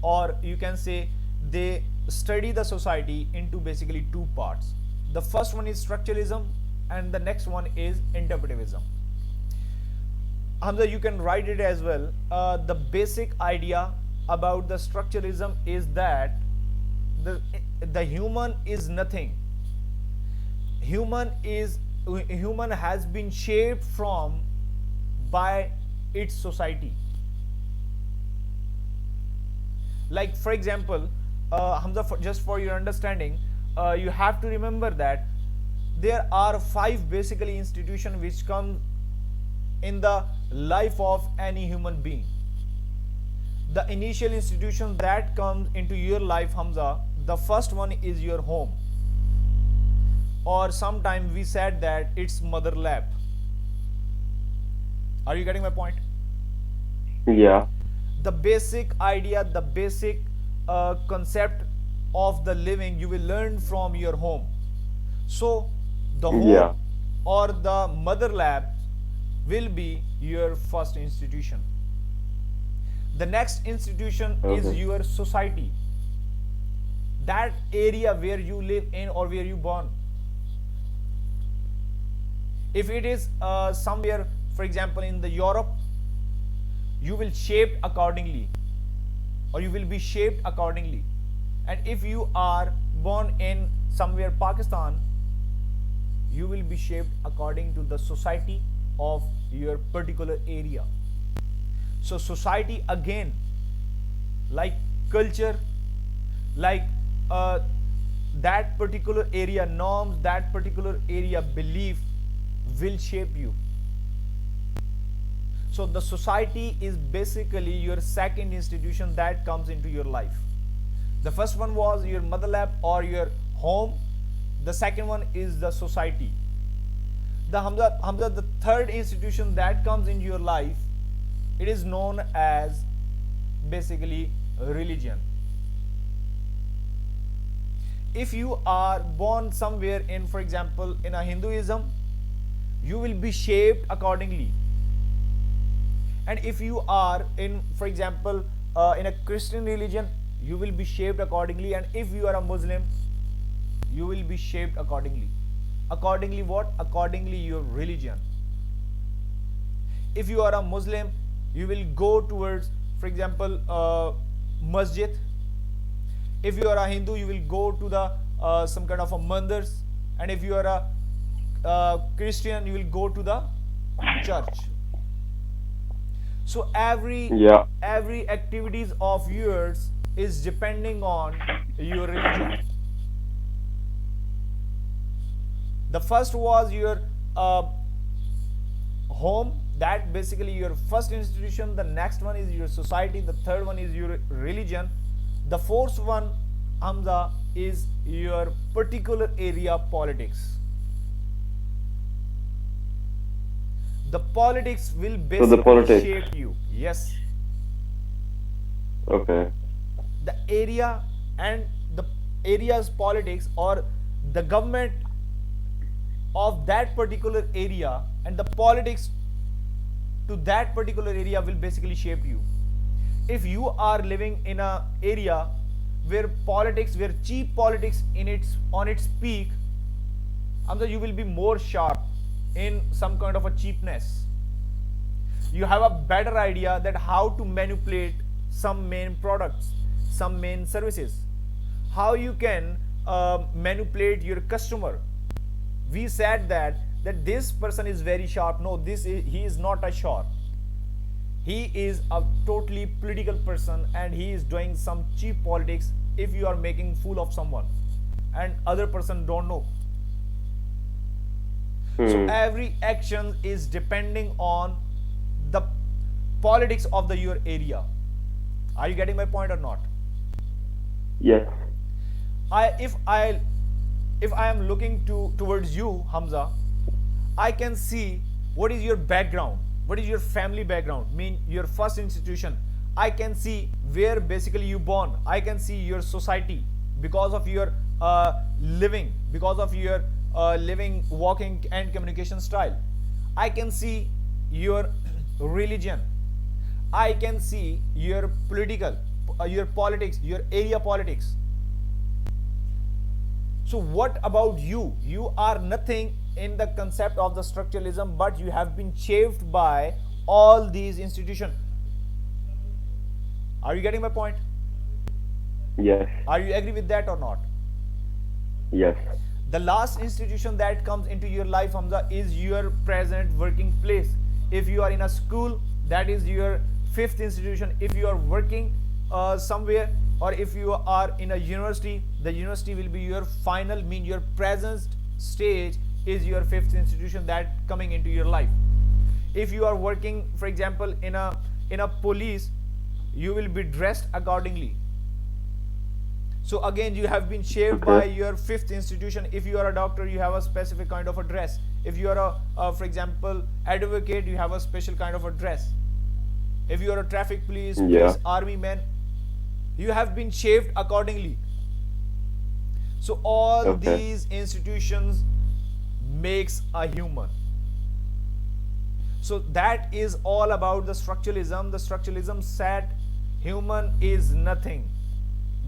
or you can say they study the society into basically two parts. The first one is structuralism and the next one is interpretivism. Hamza, you can write it as well. The basic idea about the structuralism is that the the human is nothing. Human has been shaped from by its society. Like for example, Hamza, just for your understanding, you have to remember that there are five basically institutions which come in the life of any human being. The initial institution that comes into your life, Hamza, the first one is your home, or sometimes we said that it's mother lab. Are you getting my point? Yeah. The basic idea, the basic concept of the living you will learn from your home. So the Yeah. home or the mother lab will be your first institution. The next institution is Okay. your society, that area where you live in or where you born. If it is somewhere, for example, in the Europe, you will shape accordingly, or you will be shaped accordingly. And if you are born in somewhere Pakistan, you will be shaped according to the society of your particular area. So society again, like culture, like that particular area norms, that particular area belief will shape you. So the society is basically your second institution that comes into your life. The first one was your mother lab or your home. The second one is the society. The Hamza, the third institution that comes into your life, it is known as basically religion. If you are born somewhere in, for example, in a Hinduism, you will be shaped accordingly. And if you are in, for example, in a Christian religion, you will be shaped accordingly. And if you are a Muslim, you will be shaped accordingly. Accordingly what? Accordingly your religion. If you are a Muslim, you will go towards, for example, masjid. If you are a Hindu, you will go to the some kind of a mandirs. And if you are a Christian, you will go to the church. So Yeah. every activities of yours is depending on your religion. The first was your home, that basically your first institution. The next one is your society. The third one is your religion. The fourth one, Hamza, is your particular area politics. The politics will So the basically politics. shape you. Yes, Okay. the area and the area's politics or the government of that particular area and the politics to that particular area will basically shape you. If you are living in a area where politics, where cheap politics in its on its peak, Hamza, you will be more sharp in some kind of a cheapness. You have a better idea that how to manipulate some main products, some main services, how you can manipulate your customer. We said that this person is very sharp. No, he is not a sharp. He is a totally political person and he is doing some cheap politics. If you are making fool of someone and other person don't know, so every action is depending on the politics of the your area. Are you getting my point or not? Yes. If I am looking towards you, Hamza, I can see what is your background, what is your family background, mean your first institution. I can see where basically you born. I can see your society because of your living, because of your living, walking and communication style. I can see your religion. I can see your political your politics, your area politics. So what about you? You are nothing in the concept of the structuralism, but you have been shaped by all these institutions. Are you getting my point? Yes. Are you agree with that or not? Yes. The last institution that comes into your life, Hamza, is your present working place. If you are in a school, that is your fifth institution. If you are working somewhere, or if you are in a university, the university will be your final, mean your present stage is your fifth institution that coming into your life. If you are working, for example, in a police, you will be dressed accordingly. So again, you have been shaped by your fifth institution. If you are a doctor, you have a specific kind of a dress. If you are for example, advocate, you have a special kind of a dress. If you are a traffic police, police, army man, you have been shaped accordingly. So all these institutions makes a human. So that is all about the structuralism. The structuralism said human is nothing,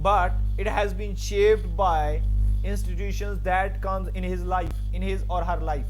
but it has been shaped by institutions that comes in his life, in his or her life.